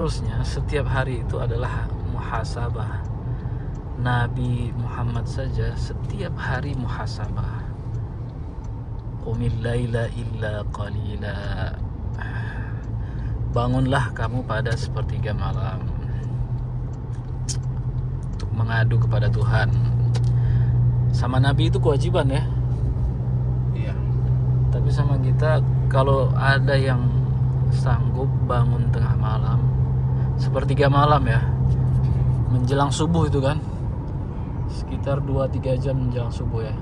Terusnya setiap hari itu adalah muhasabah. Nabi Muhammad saja setiap hari muhasabah. Qumil laila illa qalila. Bangunlah kamu pada sepertiga malam untuk mengadu kepada Tuhan. Sama Nabi itu kewajiban ya. Iya. Tapi sama kita, kalau ada yang sanggup bangun tengah malam, sepertiga malam ya, menjelang subuh itu kan, sekitar 2-3 jam menjelang subuh ya,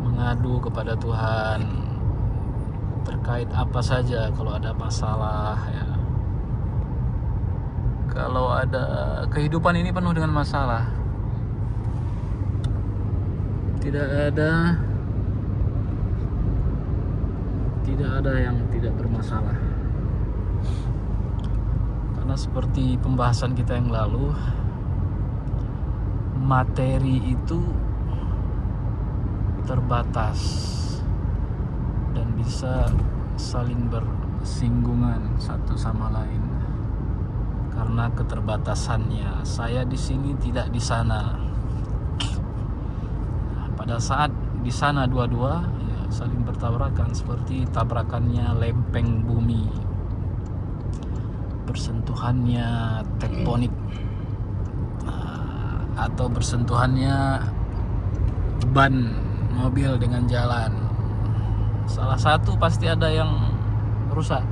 mengadu kepada Tuhan terkait apa saja. Kalau ada masalah ya, kalau ada, kehidupan ini penuh dengan masalah, tidak ada yang tidak bermasalah. Karena seperti pembahasan kita yang lalu, materi itu terbatas dan bisa saling bersinggungan satu sama lain karena keterbatasannya. Saya di sini, tidak di sana. Pada saat di sana dua-dua ya, saling bertabrakan seperti tabrakannya lempeng bumi, bersentuhannya tektonik, atau bersentuhannya ban mobil dengan jalan. Salah satu pasti ada yang rusak.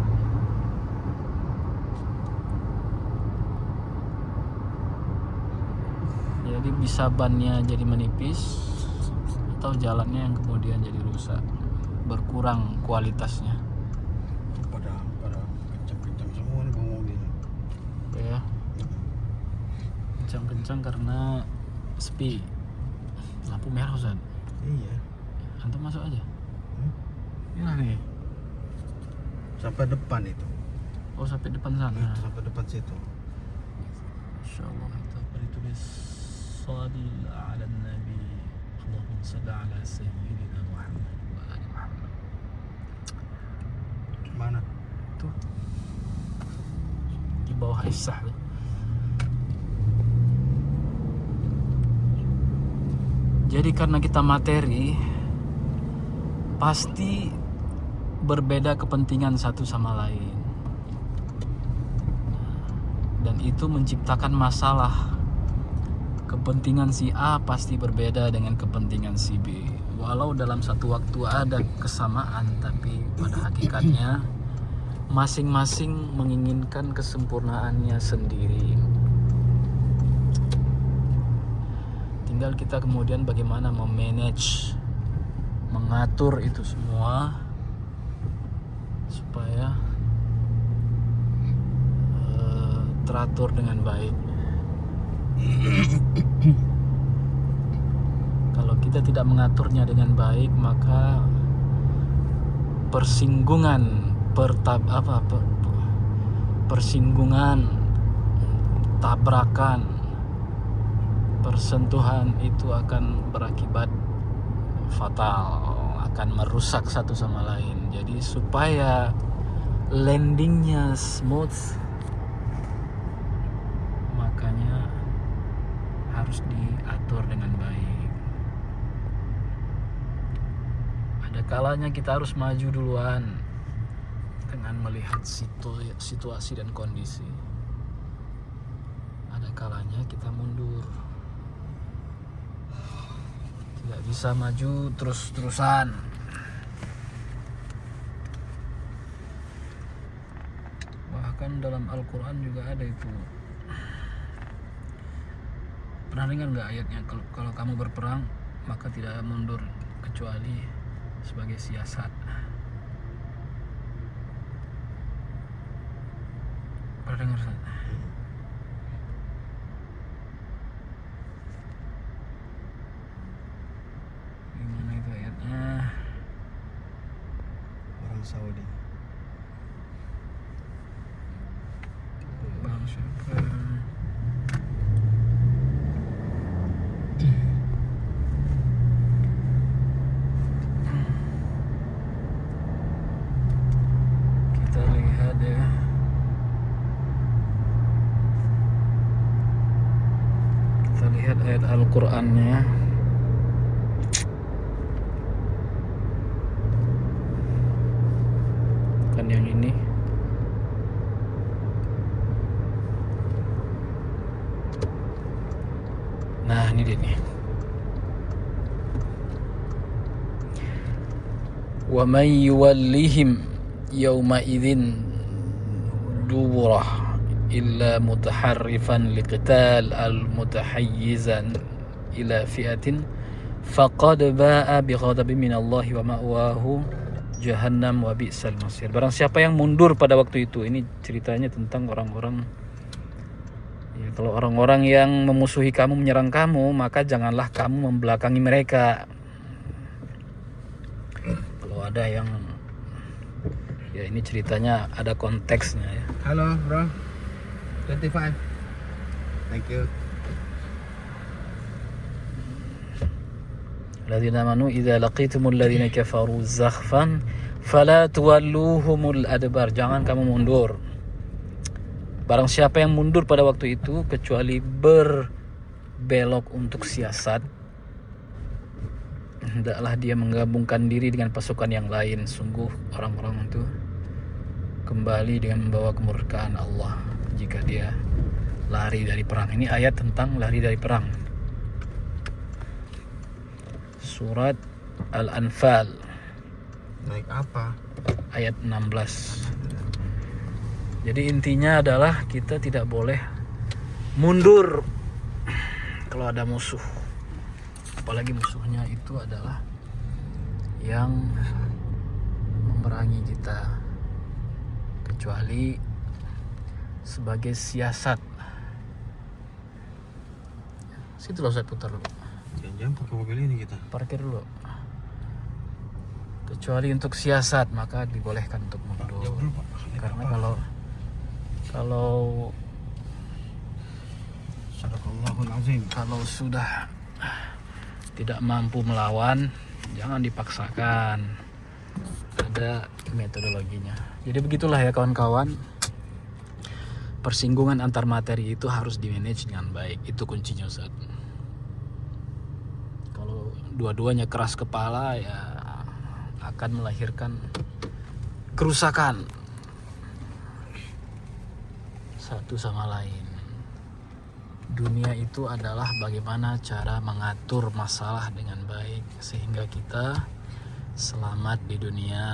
Jadi bisa bannya jadi menipis atau jalannya yang kemudian jadi rusak, berkurang kualitasnya. Pada kencang-kencang semua nih bawa mobil. Ya, kencang-kencang karena sepi. Lampu merah Ustaz. Iya. Antum masuk aja. Ya nih. Sampai depan itu. Oh, sampai depan sana. Sampai depan situ. Insyaallah kita beri tulis Shalli ala Nabi. Allahumma shalli ala sayyidina Muhammad wa ali Muhammad. Mana? Tuh. Di bawah Isah tuh. Jadi karena kita materi, pasti berbeda kepentingan satu sama lain, dan itu menciptakan masalah. Kepentingan si A pasti berbeda dengan kepentingan si B. Walau dalam satu waktu ada kesamaan, tapi pada hakikatnya masing-masing menginginkan kesempurnaannya sendiri. Tinggal kita kemudian bagaimana memanage, mengatur itu semua supaya teratur dengan baik. Kalau kita tidak mengaturnya dengan baik, maka persinggungan, tabrakan, persentuhan itu akan berakibat fatal, akan merusak satu sama lain. Jadi supaya landingnya smooth, makanya harus diatur dengan baik. Ada kalanya kita harus maju duluan dengan melihat situasi dan kondisi. Ada kalanya kita mundur. Tidak bisa maju terus-terusan. Bahkan dalam Al-Quran juga ada itu. Pernah dengar nggak ayatnya? Kalau kamu berperang, maka tidak mundur kecuali sebagai siasat. Pernah dengar Ustaz? Gimana itu ayatnya? Orang Saudi. Bang siapa? Kita lihat ya. ayat-ayat Al-Qur'annya. Kan yang ini. Nah, ini dia nih. Wa may yuwallihim yawma idzin duburah illa mutaharrifan liqital al mutahayyizan ila fi'atin faqad ba'a bighadabin minallahi wa ma'wahu jahannam wa bi'sal masir. Barang siapa yang mundur pada waktu itu, ini ceritanya tentang orang-orang ya, kalau orang-orang yang memusuhi kamu, menyerang kamu, maka janganlah kamu membelakangi mereka. Kalau ada yang ya, ini ceritanya ada konteksnya ya. Halo bro, 25. Thank you. Alladzina amanu idza laqitumul ladzina kafaru zakhfan fala tuwalluhumul adbar. Jangan kamu mundur. Barang siapa yang mundur pada waktu itu kecuali berbelok untuk siasat, hendaklah dia menggabungkan diri dengan pasukan yang lain. Sungguh orang-orang itu kembali dengan membawa kemurkaan Allah jika dia lari dari perang. Ini ayat tentang lari dari perang. Surat Al-Anfal Naik apa? ayat 16. Jadi intinya adalah kita tidak boleh mundur kalau ada musuh. Apalagi musuhnya itu adalah yang memerangi kita, kecuali sebagai siasat. Situ loh, saya putar dulu. Jangan pakai mobil ini kita. Parkir dulu. Kecuali untuk siasat maka dibolehkan untuk mundur. Jauh dulu Pak. Karena kalau Sadaqallahul azim. kalau sudah tidak mampu melawan, jangan dipaksakan. Ada metodologinya. Jadi begitulah ya kawan-kawan. Persinggungan antar materi itu harus dimanage dengan baik. Itu kuncinya, Ustaz. Kalau dua-duanya keras kepala ya akan melahirkan kerusakan satu sama lain. Dunia itu adalah bagaimana cara mengatur masalah dengan baik sehingga kita selamat di dunia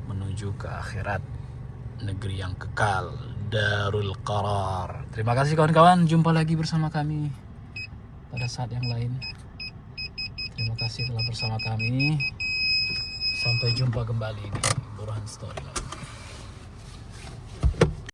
menuju ke akhirat, negeri yang kekal, Darul Qarar. Terima kasih kawan-kawan, jumpa lagi bersama kami pada saat yang lain. Terima kasih telah bersama kami. Sampai jumpa kembali di Burhan Story.